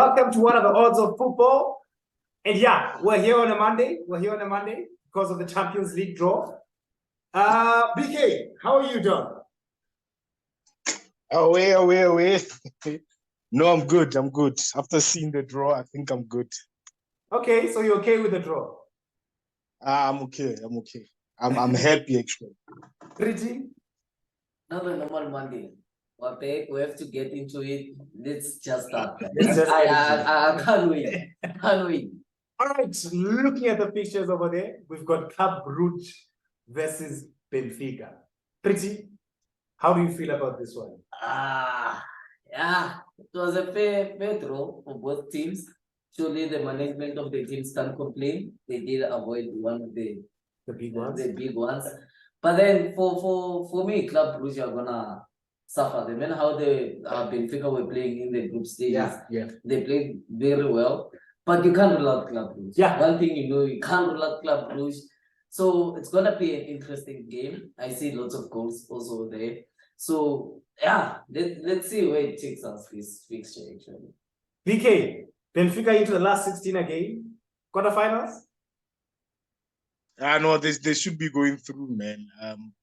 Welcome to one of the odds of football. And yeah, we're here on a Monday. Because of the Champions League draw. BK, how are you doing? Away. No, I'm good. After seeing the draw, I think I'm good. Okay, so you're okay with the draw? I'm okay. I'm happy, actually. Pretty? Not a normal Monday. We have to get into it. Let's just start. I can't wait. All right, looking at the pictures over there, we've got Club Brugge versus Benfica. Pretty, how do you feel about this one? Yeah, it was a fair draw for both teams. Surely the management of the teams can complain. They did avoid one of the big ones. But then for me, Club Brugge are gonna suffer. The man how the Benfica were playing in the group stages. Yeah. They played very well. But you can't rule out Club Brugge. Yeah. One thing you can't rule out Club Brugge. So it's gonna be an interesting game. I see lots of goals also there. So yeah, let's see where it takes us this fixture actually. BK, Benfica into the last 16 again. Quarterfinals? No, they should be going through, man.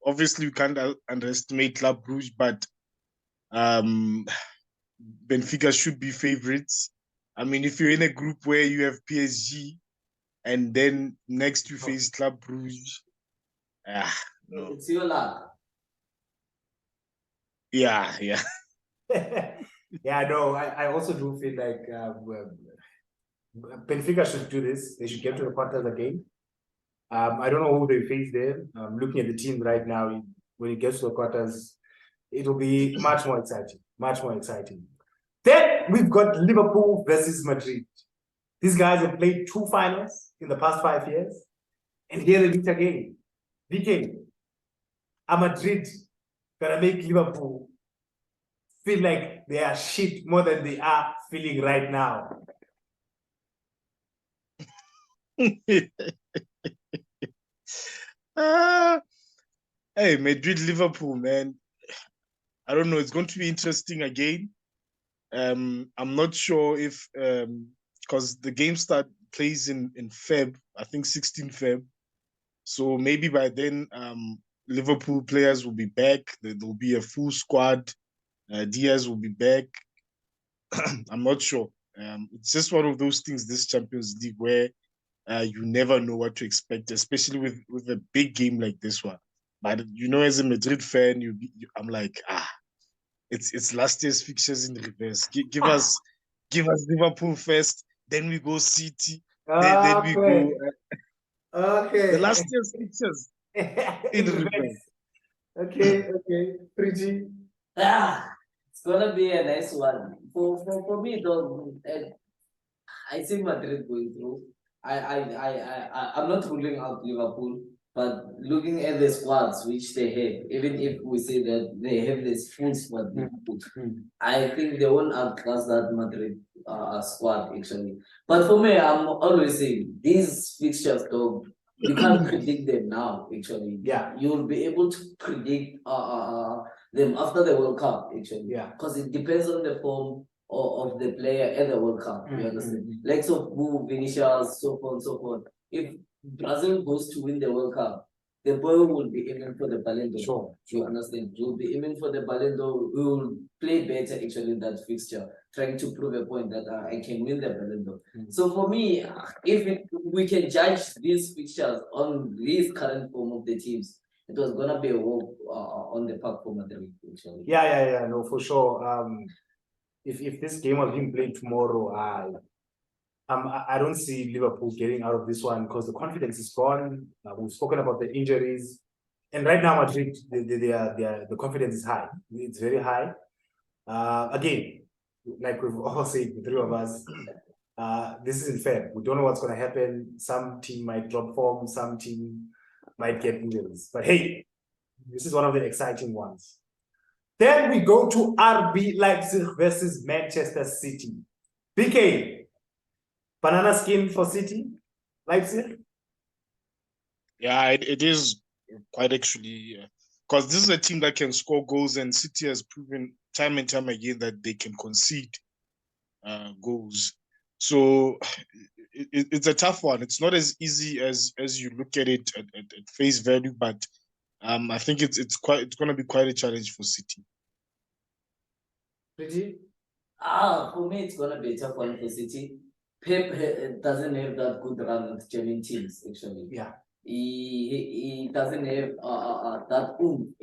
Obviously you can't underestimate Club Brugge, but Benfica should be favorites. I mean, if you're in a group where you have PSG and then next you face Club Brugge, no. It's your luck. Yeah. Yeah, no, I also do feel like Benfica should do this. They should get to the quarters again. I don't know who they face there. Looking at the team right now, when it gets to the quarters, it will be much more exciting. Then we've got Liverpool versus Madrid. These guys have played 2 finals in the past 5 years. And here they meet again. BK, are Madrid gonna make Liverpool feel like they are shit more than they are feeling right now? Hey, Madrid, Liverpool, man. I don't know. It's going to be interesting again. I'm not sure if because the game plays in Feb, I think 16 Feb. So maybe by then Liverpool players will be back. There'll be a full squad. Diaz will be back. I'm not sure. It's just one of those things, this Champions League, where you never know what to expect, especially with a big game like this one. But as a Madrid fan, I'm like, it's last year's fixtures in reverse. Give us Liverpool first, then we go City, then we go. The last year's fixtures in reverse. Okay, Pretty. It's gonna be a nice one. For me though, I see Madrid going through. I'm not ruling out Liverpool, but looking at the squads which they have, even if we say that they have this full squad, I think they won't outclass that Madrid squad actually. But for me, I'm always saying these fixtures though, you can't predict them now actually. Yeah, you will be able to predict them after the World Cup actually. Yeah, because it depends on the form of the player at the World Cup. You understand? Like so, Vinicius, so on and so forth. If Brazil goes to win the World Cup, the boy will be aiming for the Ballon d'Or. Sure. You understand? He will be aiming for the Ballon d'Or. He will play better actually in that fixture, trying to prove a point that I can win the Ballon d'Or. So for me, if we can judge these fixtures on this current form of the teams, it was gonna be a war on the park for Madrid actually. Yeah, no, for sure. If this game was being played tomorrow, I don't see Liverpool getting out of this one because the confidence is gone. We've spoken about the injuries, and right now Madrid, the confidence is high. It's very high. Again, like we've all said, the 3 of us, this isn't fair. We don't know what's going to happen. Some team might drop form, some team might get injuries. But hey, this is one of the exciting ones. Then we go to RB Leipzig versus Manchester City. BK, banana skin for City, Leipzig? Yeah, it is quite actually, because this is a team that can score goals, and City has proven time and time again that they can concede. goes. So it's a tough one. It's not as easy as you look at it at face value, but I think it's going to be quite a challenge for City. Pretty? For me, it's gonna be a tough one for City. Pep doesn't have that good run with German teams, actually. Yeah. He doesn't have that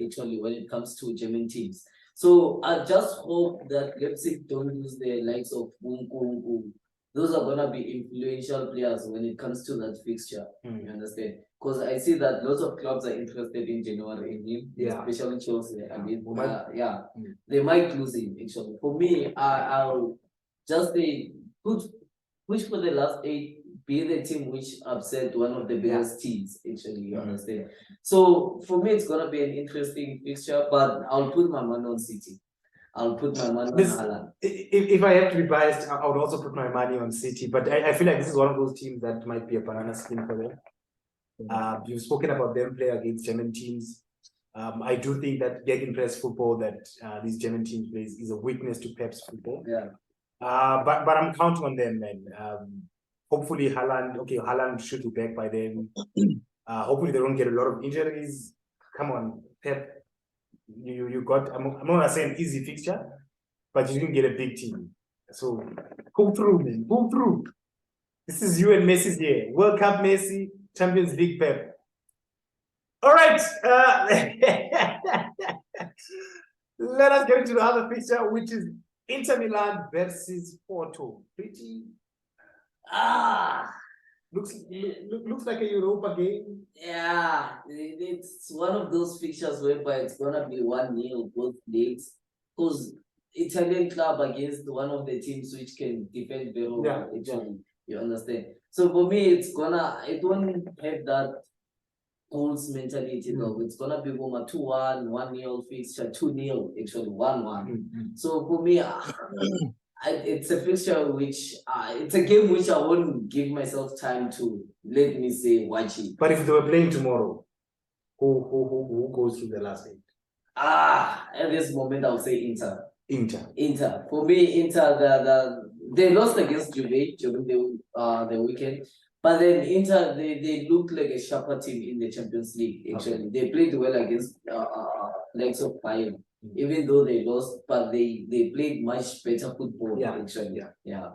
actually when it comes to German teams. So I just hope that Leipzig don't lose the likes of Boom. Those are gonna be influential players when it comes to that fixture. You understand? Because I see that lots of clubs are interested in January in him, especially Chelsea. I mean, they might lose him actually. For me, I'll just say push for the last 8, be the team which upset one of the biggest teams, actually, you understand? So for me, it's gonna be an interesting fixture, but I'll put my money on City. I'll put my money on Haaland. If I have to be biased, I would also put my money on City, but I feel like this is one of those teams that might be a banana skin for them. You've spoken about them play against German teams. I do think that gegenpress football that these German teams play is a weakness to Pep's football. Yeah. But I'm counting on them, man. Hopefully Haaland should be back by then. Hopefully they don't get a lot of injuries. Come on, Pep. You got, I'm not gonna say an easy fixture, but you didn't get a big team. So pull through, man. Pull through. This is you and Messi's year. World Cup Messi, Champions League Pep. All right. Let us get into the other fixture, which is Inter Milan versus Porto. Pretty looks like a Europa game. Yeah, it's one of those fixtures whereby it's gonna be 1-0 both leagues. Because Italian club against one of the teams which can defend very well, actually. You understand? So for me, it won't have that goals mentality though. It's gonna be more 2-1, 1-0 fixture, 2-0, actually 1-1. So for me, it's a fixture which it's a game which I wouldn't give myself time to let me say watch it. But if they were playing tomorrow, who goes to the last 8? At this moment I'll say Inter. Inter. For me, Inter they lost against Juve during the weekend. But then Inter, they looked like a sharper team in the Champions League, actually. They played well against likes of Bayern. Even though they lost, but they played much better football, actually. Yeah.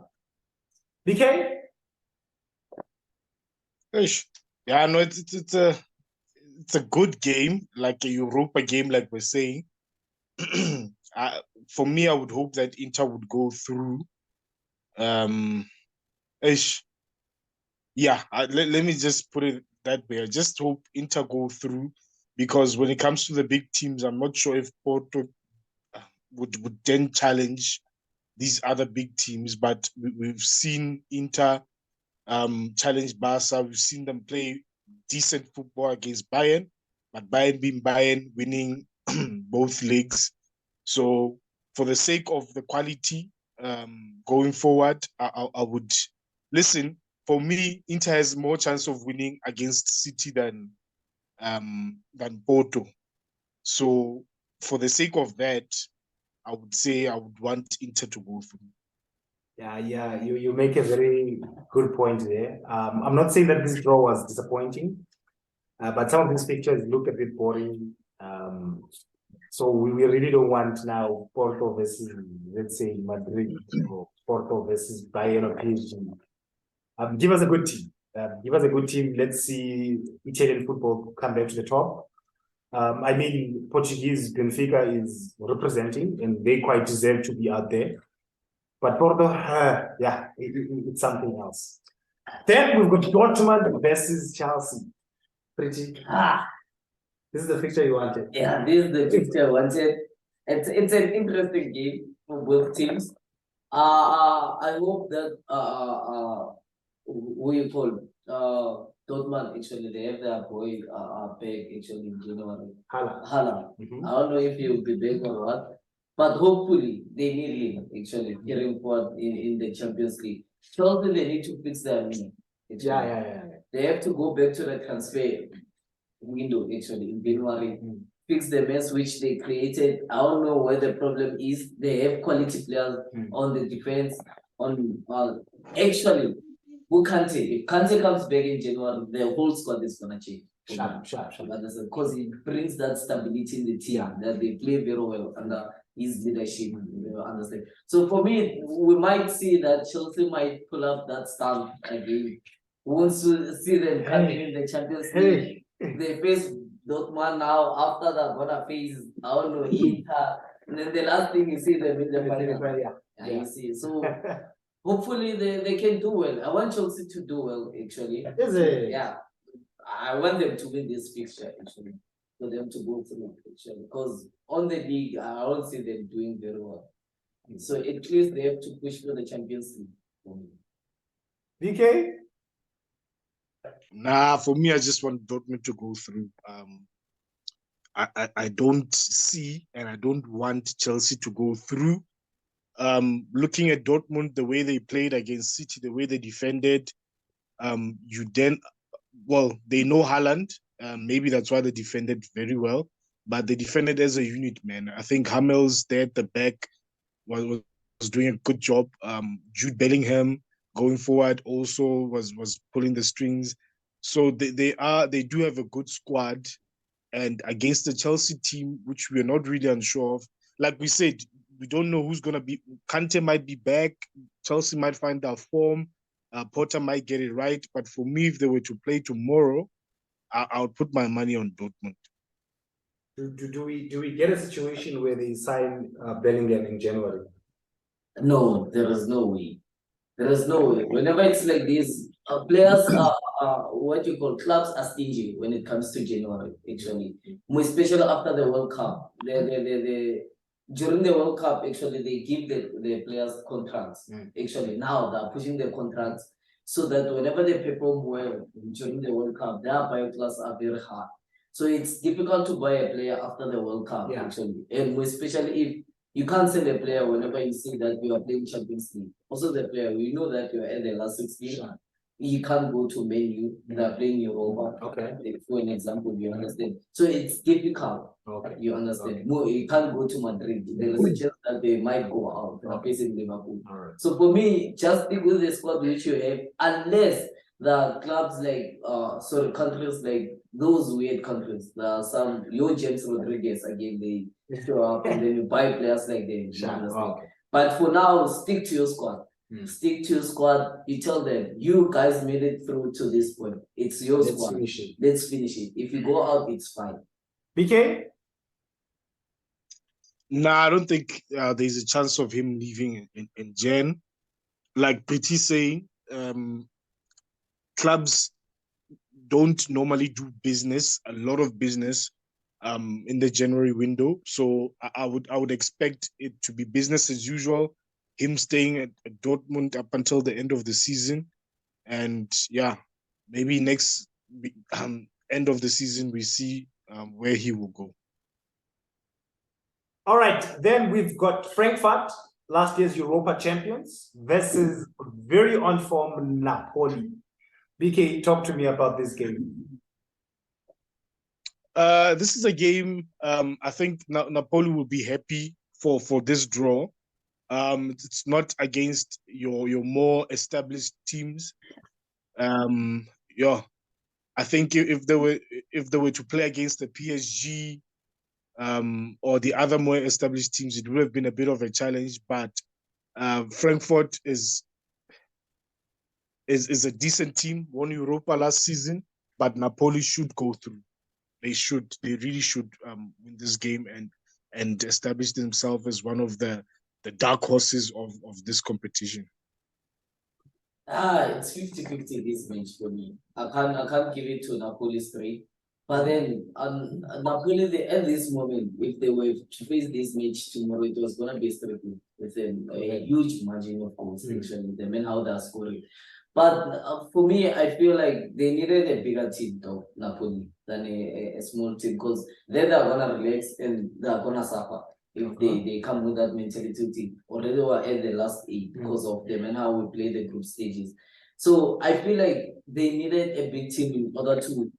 BK? Yeah, no, it's a good game, like a Europa game, like we're saying. For me, I would hope that Inter would go through. Let me just put it that way. I just hope Inter go through, because when it comes to the big teams, I'm not sure if Porto would then challenge these other big teams. But we've seen Inter challenge Barca. We've seen them play decent football against Bayern, but Bayern being Bayern, winning both leagues. So for the sake of the quality going forward, I would listen. For me, Inter has more chance of winning against City than Porto. So for the sake of that, I would say I would want Inter to go through. Yeah, you make a very good point there. I'm not saying that this draw was disappointing, but some of these pictures look a bit boring. So we really don't want now Porto versus, let's say, Madrid, or Porto versus Bayern or PSG. Give us a good team. Let's see Italian football come back to the top. I mean, Portuguese Benfica is representing, and they quite deserve to be out there. But Porto, it's something else. Then we've got Dortmund versus Chelsea. Pretty. This is the fixture you wanted. Yeah, this is the fixture I wanted. It's an interesting game for both teams. I hope that who you call Dortmund, actually they have their boy back actually in January. Haaland. I don't know if he'll be back or what. But hopefully they need him actually carrying forward in the Champions League. Chelsea, they need to fix their name. Yeah. They have to go back to the transfer window actually in January. Fix the mess which they created. I don't know where the problem is. They have quality players on the defense. on actually who Kante. If Kante comes back in January, the whole squad is gonna change. Sharp. Because it brings that stability in the team that they play very well under his leadership. You understand? So for me, we might see that Chelsea might pull up that stamp again. We want to see them coming in the Champions League. They face Dortmund now. After that, gonna face I don't know Inter. And then the last thing you see them in the final. You see, so hopefully they can do well. I want Chelsea to do well. Actually, Is it? Yeah. I want them to win this fixture actually, for them to go through actually, because on the league I don't see them doing very well. So at least they have to push for the Champions League. For me. BK? Nah, for me, I just want Dortmund to go through. I don't see and I don't want Chelsea to go through. Looking at Dortmund, the way they played against City, the way they defended, they know Haaland. Maybe that's why they defended very well. But they defended as a unit, man. I think Hummels there at the back was doing a good job. Jude Bellingham going forward also was pulling the strings. So they do have a good squad. And against the Chelsea team, which we're not really unsure of, like we said, we don't know who's gonna be. Kante might be back. Chelsea might find their form. Potter might get it right. But for me, if they were to play tomorrow, I would put my money on Dortmund. Do we get a situation where they sign Bellingham in January? No, there is no way. There is no way. Whenever it's like this, players are what you call clubs are stingy when it comes to January. Actually, more especially after the World Cup, during the World Cup, actually they give the players contracts. Actually, now they're pushing their contracts so that whenever they perform well during the World Cup, their buy class are very hard. So it's difficult to buy a player after the World Cup, actually, and more especially if you can't sell a player whenever you see that you are playing Champions League. Also, the player, we know that you are at the last 16. Sure. You can't go to menu, they are playing Europa. Okay. For an example, you understand? So it's difficult. Okay. You understand? Okay. You can't go to Madrid. There is a chance that they might go out. They are facing Liverpool. Right. So for me, just stick with the squad which you have, unless the clubs like countries like those weird countries. There are some James Rodriguez again, they show up and then you buy players like them. Okay. But for now, stick to your squad. Stick to your squad. You tell them, you guys made it through to this point. It's your squad. Let's finish it. If you go out, it's fine. BK? Nah, I don't think there's a chance of him leaving in Jan. Like Pretty saying, clubs don't normally do a lot of business in the January window. So I would expect it to be business as usual, him staying at Dortmund up until the end of the season. And maybe next end of the season, we see where he will go. All right, then we've got Frankfurt, last year's Europa champions, versus very on form Napoli. BK, talk to me about this game. This is a game I think Napoli will be happy for this draw. It's not against your more established teams. I think if they were to play against the PSG or the other more established teams, it would have been a bit of a challenge. But Frankfurt is a decent team, won Europa last season, but Napoli should go through. They really should win this game and establish themselves as one of the dark horses of this competition. It's 50-50 this match for me. I can't give it to Napoli straight. But then Napoli, at this moment, if they were to face this match tomorrow, it was gonna be straight with a huge margin of goals, actually. The men how they're scoring. But for me, I feel like they needed a bigger team, though, Napoli, than a small team, because they're gonna relax and they're gonna suffer if they come with that mentality team. Already were at the last 8 because of them and how we play the group stages. So I feel like they needed a big team in order to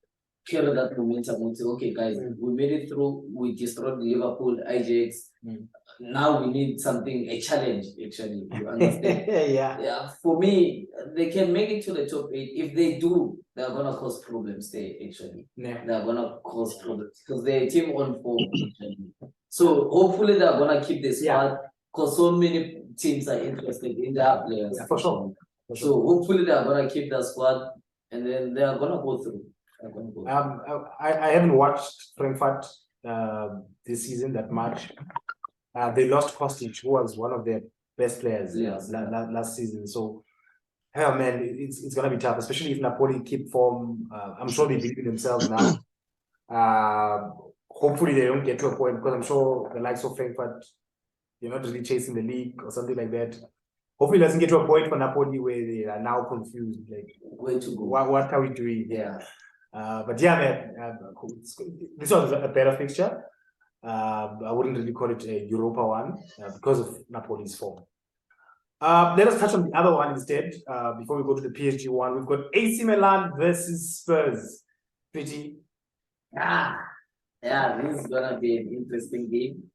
carry that momentum and say, okay, guys, we made it through, we destroyed Liverpool, Ajax, now we need something, a challenge, actually. You understand? Yeah. For me, they can make it to the top 8. If they do, they're gonna cause problems there, actually. Yeah. They're gonna cause problems because they're a team on form, actually. So hopefully they're gonna keep the squad because so many teams are interested in their players. Yeah, for sure. So hopefully they're gonna keep the squad and then they're gonna go through. I haven't watched Frankfurt this season that much. They lost Kostic, who was one of their best players last season. So, hell, man, it's gonna be tough, especially if Napoli keep form. I'm sure they believe in themselves now. Hopefully they don't get to a point, because I'm sure the likes of Frankfurt, they're not really chasing the league or something like that. Hopefully it doesn't get to a point for Napoli where they are now confused, like, where to go? What are we doing? But yeah, man, this was a better fixture. I wouldn't really call it a Europa one because of Napoli's form. Let us touch on the other one instead before we go to the PSG one. We've got AC Milan versus Spurs. Pretty. Yeah, this is gonna be an interesting game.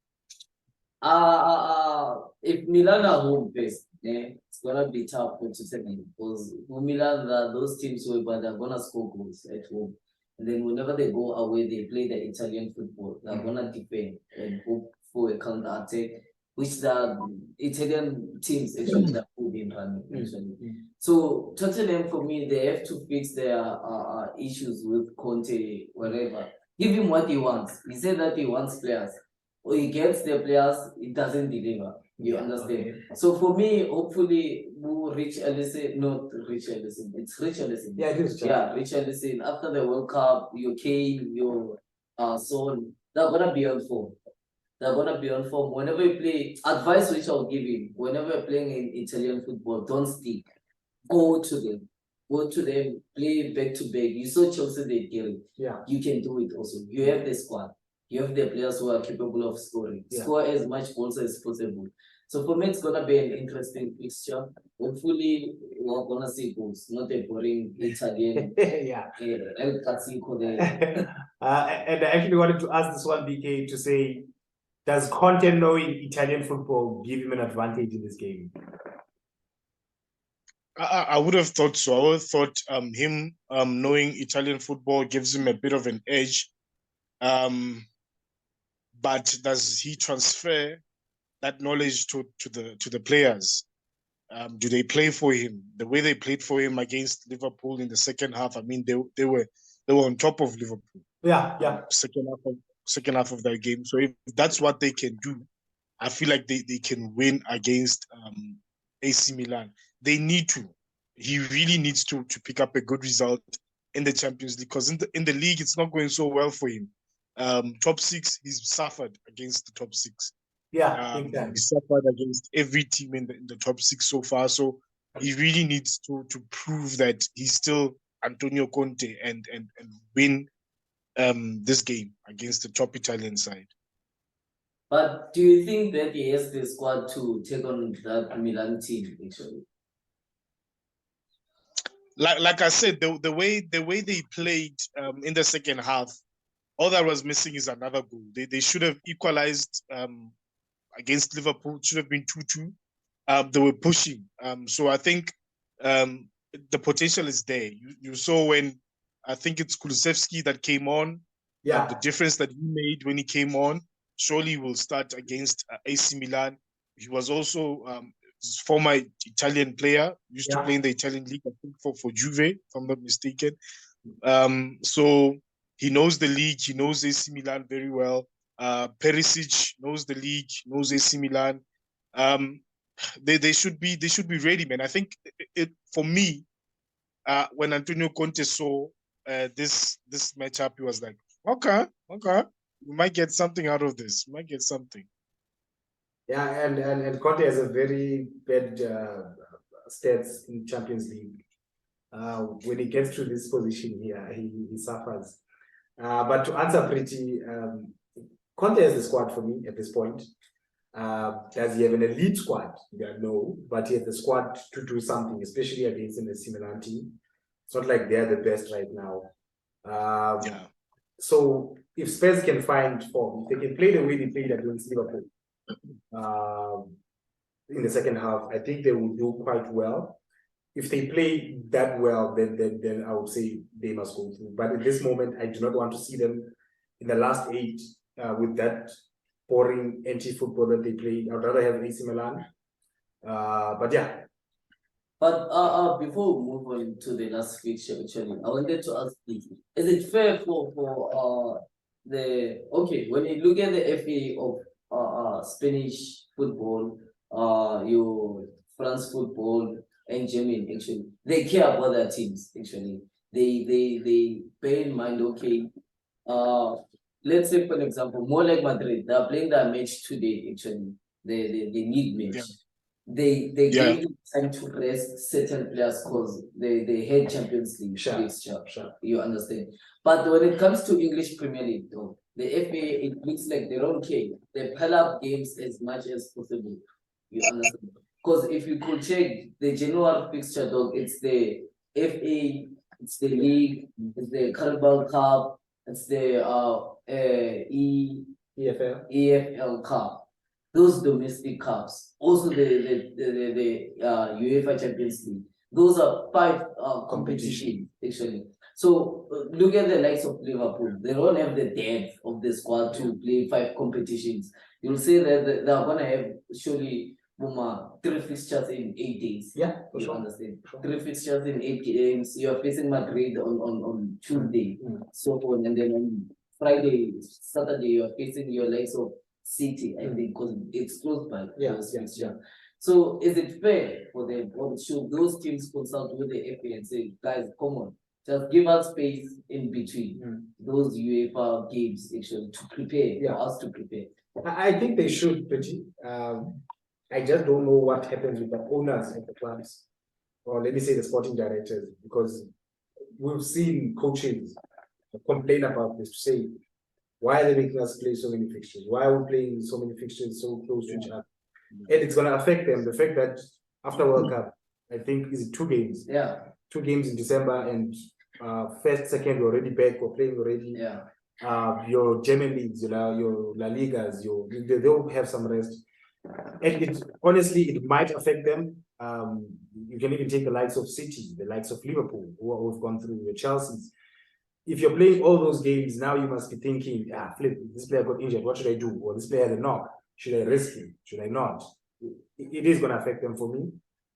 If Milan are home based, it's gonna be tough for Tottenham because for Milan, those teams where they're gonna score goals at home. And then whenever they go away, they play the Italian football. They're gonna defend and hope for a counter attack, which the Italian teams actually are good in running. Actually. So Tottenham, for me, they have to fix their issues with Conte, whatever. Give him what he wants. He said that he wants players. Or he gets the players, it doesn't deliver. You understand? Okay. So for me, hopefully, Rich Ellison, not Rich Ellison, it's Rich Ellison. Yeah, it is. Rich Ellison. After the World Cup, your Kane, your son, they're gonna be on form. They're gonna be on form. Whenever you play, advice which I'll give him, whenever you're playing in Italian football, don't stick. Go to them. Go to them, play back to back. You saw Chelsea they did it. Yeah. You can do it also. You have the squad. You have the players who are capable of scoring. Score as much goals as possible. So for me, it's gonna be an interesting fixture. Hopefully, we're gonna see goals, not a boring Italian. El Clasico there. And I actually wanted to ask this one, BK, to say, does Conte knowing Italian football give him an advantage in this game? I would have thought so. I would have thought him knowing Italian football gives him a bit of an edge. But does he transfer that knowledge to the players? Do they play for him the way they played for him against Liverpool in the second half? I mean, they were on top of Liverpool. Second half of that game. So if that's what they can do, I feel like they can win against AC Milan. They need to. He really needs to pick up a good result in the Champions League, because in the league it's not going so well for him. Top 6, he's suffered against the top 6. Exactly. He suffered against every team in the top 6 so far. So he really needs to prove that he's still Antonio Conte and win this game against the top Italian side. But do you think that he has the squad to take on that Milan team actually? Like I said, the way they played in the second half, all that was missing is another goal. They should have equalized against Liverpool. It should have been 2-2. They were pushing. So I think the potential is there. You saw when, I think it's Kulusevski that came on. The difference that he made when he came on. Surely he will start against AC Milan. He was also former Italian player, used to play in the Italian league, I think for Juve, if I'm not mistaken. So he knows the league, he knows AC Milan very well. Perisic knows the league, knows AC Milan. They should be ready, man. I think for me, when Antonio Conte saw this matchup, he was like, okay, we might get something out of this. We might get something. Yeah, and Conte has a very bad stats in Champions League. When he gets to this position here, he suffers. But to answer Pretty, Conte has the squad for me at this point. Does he have an elite squad? Yeah, no, but he has the squad to do something, especially against an AC Milan team. It's not like they're the best right now. So if Spurs can find form, if they can play the way they played against Liverpool, in the second half, I think they will do quite well. If they play that well, then I would say they must go through. But at this moment, I do not want to see them in the last 8 with that boring anti-football that they play. I'd rather have AC Milan. But yeah. But before we move on to the last fixture, actually, I wanted to ask you, is it fair for when you look at the FA of Spanish football, your France football and German, actually, they care about their teams, actually. They bear in mind, okay, let's say for example, more like Madrid, they're playing their match today, actually. They need match. Yeah. They gave them time to rest certain players because they had Champions League fixture. You understand? But when it comes to English Premier League, though, the FA, it looks like they don't care. They pile up games as much as possible. You understand? Because if you could check the general fixture, though, it's the FA, it's the league, it's the Carabao Cup, it's the EFL Cup. Those domestic cups, also the UEFA Champions League. Those are 5 competitions actually. So look at the likes of Liverpool. They don't have the depth of the squad to play 5 competitions. You'll say that they are gonna have surely 3 fixtures in 8 days. Yeah, for you sure. Understand? 3 fixtures in 8 games. You are facing Madrid on Tuesday, so on, and then on Friday, Saturday, you are facing your likes of City, I think, because it's close by. So is it fair for them, or should those teams consult with the FA and say, guys, come on, just give us space in between those UEFA games actually to prepare for us to prepare? I think they should, Pretty. I just don't know what happens with the owners of the clubs, or let me say the sporting directors, because we've seen coaches complain about this, to say, why are they making us play so many fixtures? Why are we playing so many fixtures so close to each other? And it's going to affect them. The fact that after World Cup, I think, is it 2 games? 2 games in December, and first, second, we're already back, we're playing already. Your German leagues, your La Ligas, they'll have some rest. And honestly, it might affect them. You can even take the likes of City, the likes of Liverpool, who have gone through, the Chelsea's. If you're playing all those games, now you must be thinking, flip, this player got injured, what should I do? Or this player had a knock, should I risk him? Should I not? It is going to affect them for me,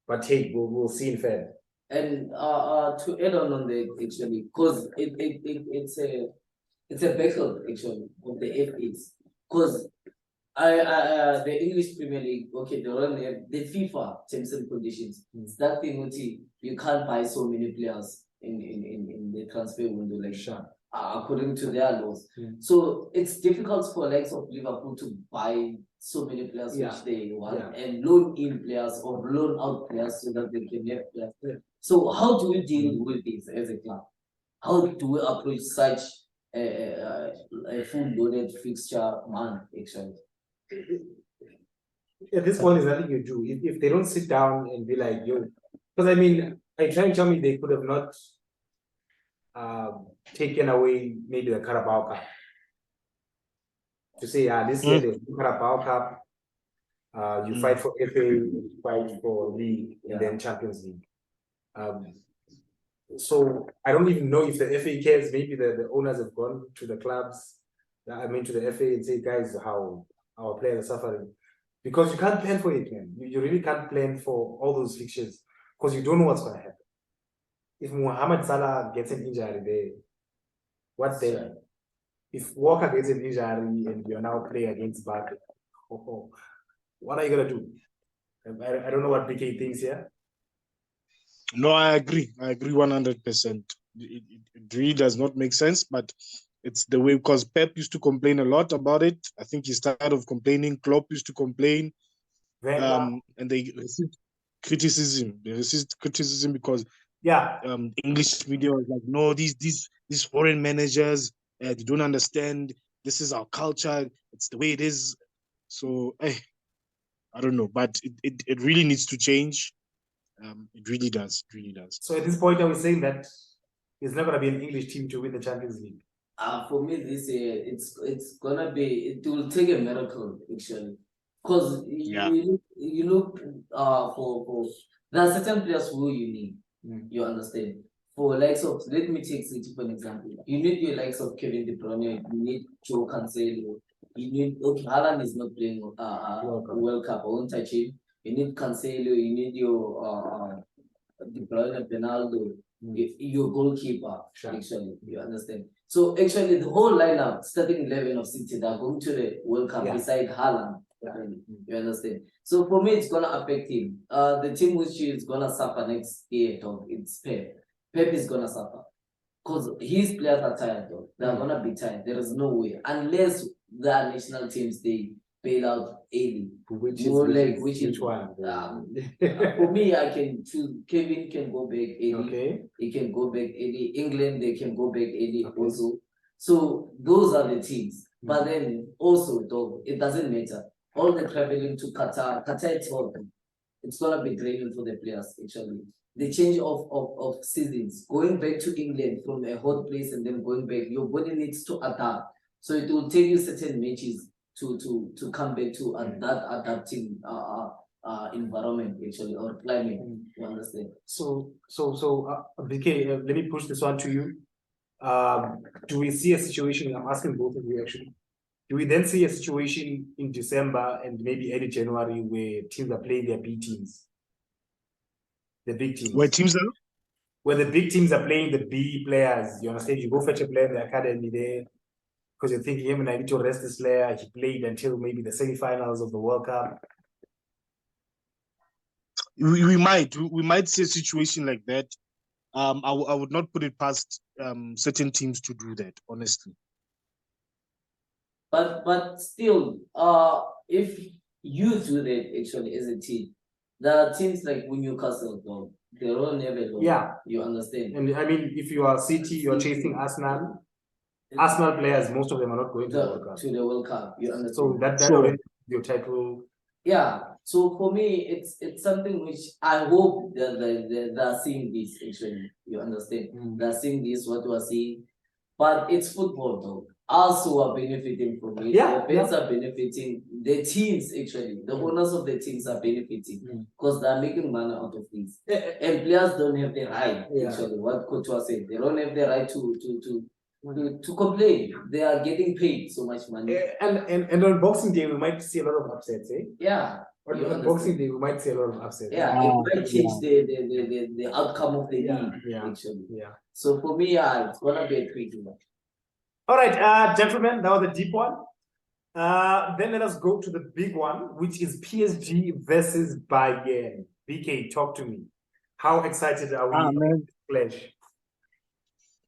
but hey, we'll see in Feb. And to add on the actually, because it's a battle actually of the FAs, because the English Premier League, okay, they don't have the FIFA terms and conditions. It's that thing with you can't buy so many players in the transfer window, like according to their laws. So it's difficult for likes of Liverpool to buy so many players which they want and loan in players or loan out players so that they can have players. So how do we deal with this as a club? How do we approach such a full loaded fixture month actually? At this point, there's nothing you do. If they don't sit down and be like, yo, because I mean, are you trying to tell me they could have not taken away maybe the Carabao Cup? To say, this year the Carabao Cup, you fight for FA, you fight for League, and then Champions League. So I don't even know if the FA cares. Maybe the owners have gone to the clubs, to the FA and say, guys, how our players are suffering. Because you can't plan for it, man. You really can't plan for all those fixtures because you don't know what's going to happen. If Mohamed Salah gets an injury there, what then? If Walker gets an injury and you're now playing against Barkley, what are you going to do? I don't know what BK thinks here. No, I agree 100%. It really does not make sense, but it's the way, because Pep used to complain a lot about it. I think he's tired of complaining. Klopp used to complain, and they resist criticism. They resist criticism because English media was like, no, these foreign managers, they don't understand. This is our culture. It's the way it is. So I don't know, but it really needs to change. It really does. It really does. So at this point, are we saying that it's not going to be an English team to win the Champions League? For me, this year, it will take a miracle, actually, Because Yeah. you look for there are certain players who you need. You understand? For likes of, let me take City for an example. You need your likes of Kevin De Bruyne, you need Joe Cancelo, you need, okay, Haaland is not playing World Cup, I won't touch him. You need Cancelo, you need your De Bruyne, Ronaldo, your goalkeeper, actually, you understand? So actually the whole lineup, starting 11 of City, they're going to the World Cup beside Haaland. You understand? So for me, it's gonna affect him. The team which is gonna suffer next year, though, it's Pep. Pep is gonna suffer because his players are tired, though. They're gonna be tired. There is no way unless the national teams they bail out early. Which one? For me, I can choose. Kevin can go back early. Okay. He can go back early. England, they can go back early also. So those are the teams. But then also, though, it doesn't matter. All the traveling to Qatar, it's gonna be draining for the players actually. The change of seasons, going back to England from a hot place and then going back, your body needs to adapt. So it will take you certain matches to come back to that adapting environment actually, or climate. You understand? So BK, let me push this one to you. Do we see a situation? I'm asking both of you actually. Do we then see a situation in December and maybe early January where teams are playing their B teams? The big teams. Where teams are? Where the big teams are playing the B players. You understand? You go fetch a player in the academy there because you're thinking, I need to rest this player. He played until maybe the semi-finals of the World Cup. We might see a situation like that. I would not put it past certain teams to do that, honestly. But still, if you do that actually as a team, there are teams like Newcastle, though, they don't never go. Yeah. You understand? And if you are City, you're chasing Arsenal. Arsenal players, most of them are not going to the World Cup. To the World Cup, you understand? So that already your title. Yeah. So for me, it's something which I hope that they're seeing this actually. You understand? They're seeing this, what we are seeing. But it's football, though. Us who are benefiting from it. The fans are benefiting. The teams, actually, the owners of the teams are benefiting because they're making money out of this. And players don't have the right, actually, what Coach was saying. They don't have the right to complain. They are getting paid so much money. And on Boxing Day, we might see a lot of upsets, eh? Yeah. On Boxing Day, we might see a lot of upsets. Yeah, it might change the outcome of the league, actually. Yeah. So for me, it's gonna be a tricky one. All right, gentlemen, that was a deep one. Then let us go to the big one, which is PSG versus Bayern. BK, talk to me. How excited are we about this clash?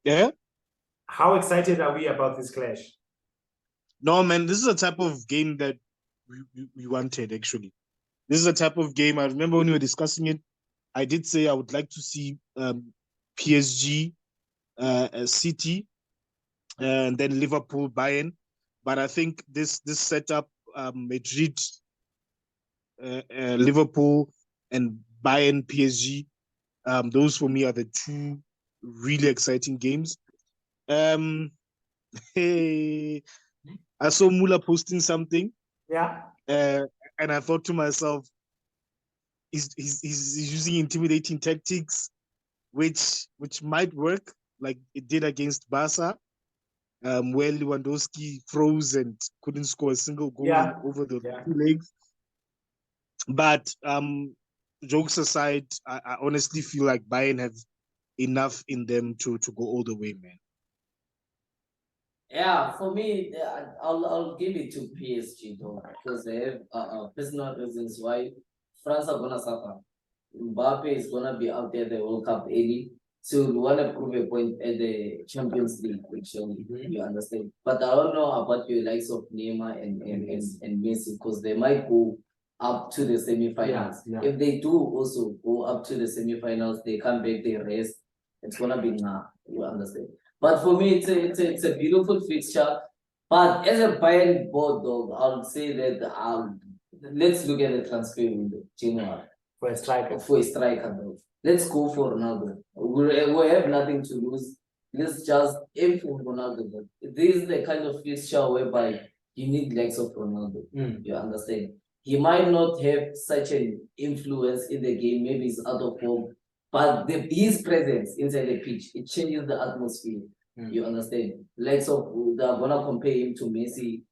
Yeah. How excited are we about this clash? No, man, this is a type of game that we wanted, actually. This is a type of game. I remember when we were discussing it, I did say I would like to see PSG, City, and then Liverpool, Bayern. But I think this setup, Madrid, Liverpool, and Bayern, PSG, those for me are the two really exciting games. Hey, I saw Muller posting something. Yeah. And I thought to myself, he's using intimidating tactics, which might work like it did against Barca, where Lewandowski froze and couldn't score a single goal over the 2 legs. But jokes aside, I honestly feel like Bayern have enough in them to go all the way, man. Yeah, for me, I'll give it to PSG though, because they have personal reasons why France are gonna suffer. Mbappe is gonna be out there the World Cup early, so we wanna prove a point at the Champions League, actually. You understand? But I don't know about your likes of Neymar and Messi, because they might go up to the semi-finals. If they do also go up to the semi-finals, they come back, they rest. It's gonna be you understand? But for me, it's a beautiful fixture. But as a Bayern board dog, I'll say that let's look at the transfer window, January. For a striker. Though. Let's go for Ronaldo. We have nothing to lose. Let's just aim for Ronaldo. This is the kind of fixture whereby you need legs of Ronaldo. You understand? he might not have such an influence in the game, maybe he's out of form, but his presence inside the pitch, it changes the atmosphere. You understand? Like, so they're gonna compare him to Messi,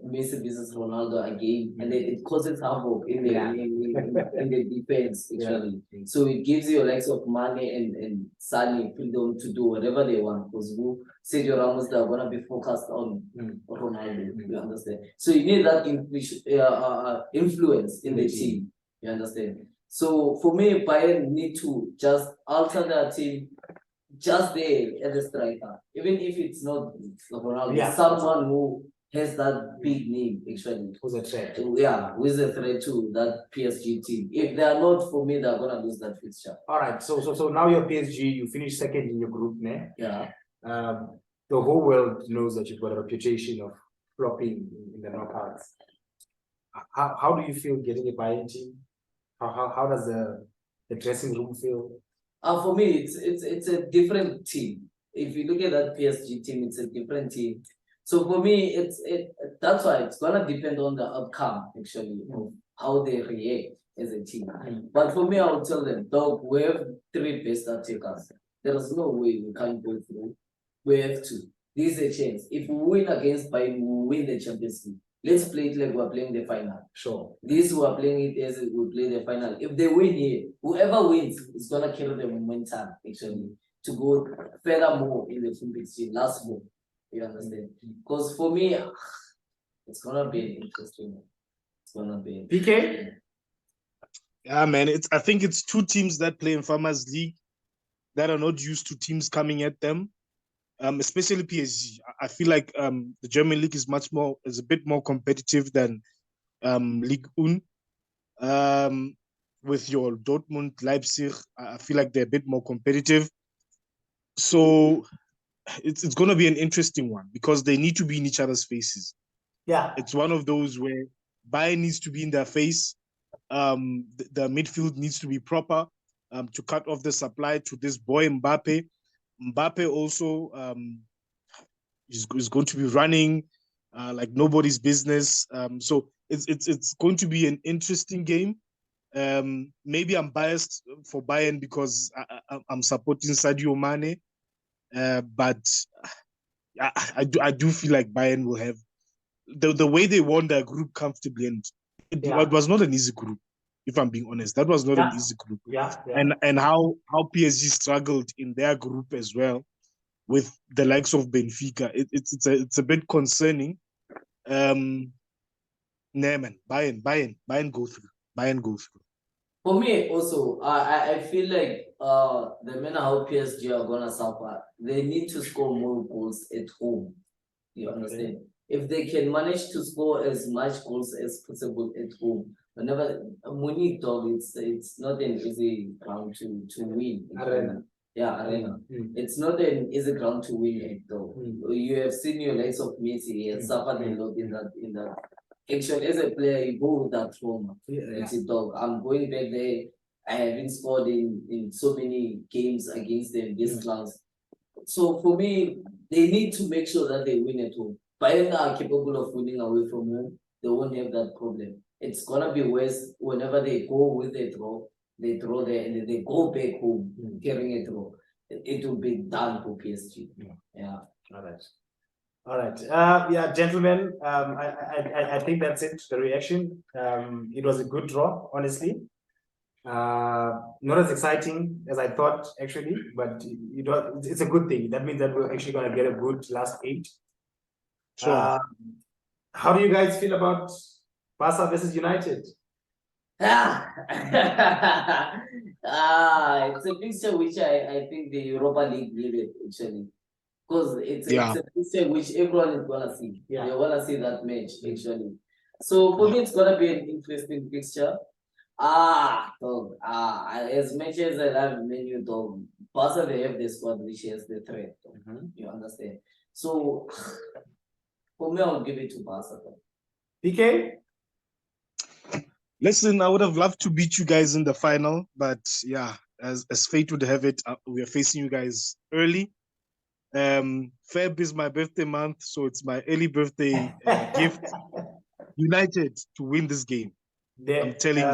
Messi versus Ronaldo again, and then it causes havoc in the in the defense actually. So it gives you likes of Mane and Sané freedom to do whatever they want, because Sergio Ramos, they're gonna be focused on Ronaldo. You understand? So you need that influence in the team. You understand? So for me, Bayern need to just alter their team just there as a striker, even if it's not Ronaldo, someone who has that big name actually. Who's a threat? Yeah, who's a threat to that PSG team. If they are not, for me, they're gonna lose that fixture. All right. So now you're PSG. You finished second in your group, né? Yeah. The whole world knows that you've got a reputation of flopping in the knockouts. How do you feel getting a Bayern team? How does the dressing room feel? For me, it's a different team. If you look at that PSG team, it's a different team. So for me, that's why it's gonna depend on the outcome actually of how they react as a team. But for me, I will tell them, dog, we have 3 best attackers. There is no way we can't go through. We have to. This is a chance. If we win against Bayern, we win the Champions League. Let's play it like we're playing the final. Sure. This we're playing it as we play the final. If they win here, whoever wins is gonna carry the momentum actually to go furthermore in the competition. Last more. You understand? Because for me, it's gonna be an interesting one. It's gonna be PK? Yeah, man. I think it's 2 teams that play in Farmers League that are not used to teams coming at them. Especially PSG. I feel like the German league is a bit more competitive than Ligue 1. With your Dortmund, Leipzig, I feel like they're a bit more competitive. So it's going to be an interesting one because they need to be in each other's faces. Yeah. It's one of those where Bayern needs to be in their face. The midfield needs to be proper to cut off the supply to this boy Mbappe. Mbappe also is going to be running like nobody's business. So it's going to be an interesting game. Maybe I'm biased for Bayern because I'm supporting Sadio Mane, but I do feel like Bayern will have the way they won their group comfortably, and it was not an easy group. If I'm being honest, that was not an easy group. And how PSG struggled in their group as well with the likes of Benfica, it's a bit concerning. Nah, man, Bayern go through. Bayern go through. For me, also, I feel like the matter how PSG are gonna suffer, they need to score more goals at home. You understand? If they can manage to score as much goals as possible at home, whenever Munich dog, it's not an easy ground to win. Arena. Yeah, arena. It's not an easy ground to win at though. You have seen your likes of Messi, he has suffered a lot in that. Actually, as a player, you go with that trauma. It's a dog. I'm going back there. I haven't scored in so many games against them, these clowns. So for me, they need to make sure that they win at home. Bayern are capable of winning away from home. They won't have that problem. It's gonna be worse whenever they go with a draw. They draw there and then they go back home carrying a draw. It will be done for PSG. Yeah. All right. Yeah, gentlemen. I think that's it. The reaction. It was a good draw, honestly. Not as exciting as I thought, actually, but it's a good thing. That means that we're actually gonna get a good last 8. Sure. How do you guys feel about Barca versus United? It's a fixture which I think the Europa League needed actually. Because it's a fixture which everyone is gonna see. They wanna see that match actually. So for me, it's gonna be an interesting fixture. As much as I love menu dog, Barca they have the squad which has the threat. You understand? So for me, I'll give it to Barca. PK? Listen, I would have loved to beat you guys in the final, but yeah, as fate would have it, we are facing you guys early. Feb is my birthday month, so it's my early birthday gift. United to win this game. I'm telling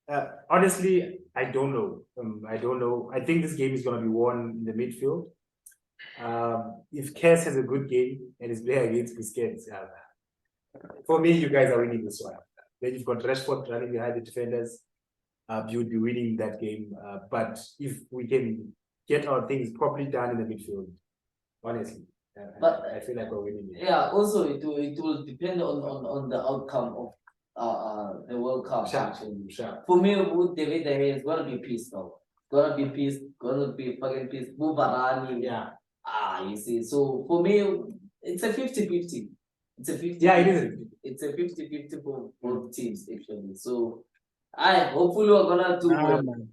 you. Honestly, I don't know. I don't know. I think this game is going to be won in the midfield. If Cass has a good game and is playing against Busquets, for me, you guys are winning this one. Then you've got Rashford running behind the defenders. You would be winning that game. But if we can get our things properly done in the midfield, honestly, But I feel like we're winning it. yeah, also it will depend on the outcome of the World Cup. Sure. For me, with David De Gea, it's gonna be peace now. Gonna be peace. Gonna be fucking peace. Mubarani. Yeah. You see. So for me, it's a 50-50. It's a 50. Yeah, it is. It's a 50-50 for both teams actually. So, hopefully we're gonna do well. Man.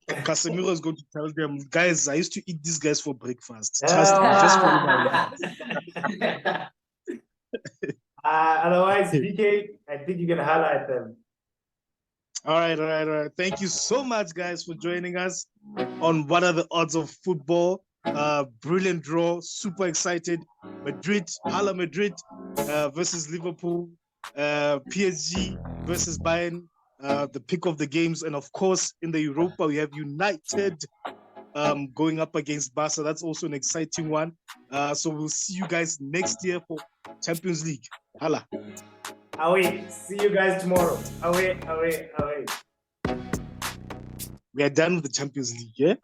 Casemiro is going to tell them, guys, I used to eat these guys for breakfast. Trust me, just follow my words. Otherwise, BK, I think you can highlight them. All right. Thank you so much, guys, for joining us on What Are the Odds of Football. Brilliant draw, super excited. Madrid, Hala Madrid versus Liverpool, PSG versus Bayern, the pick of the games. And of course, in the Europa, we have United going up against Barca. That's also an exciting one. So we'll see you guys next year for Champions League. Hala. Away. See you guys tomorrow. Away. We are done with the Champions League, yeah?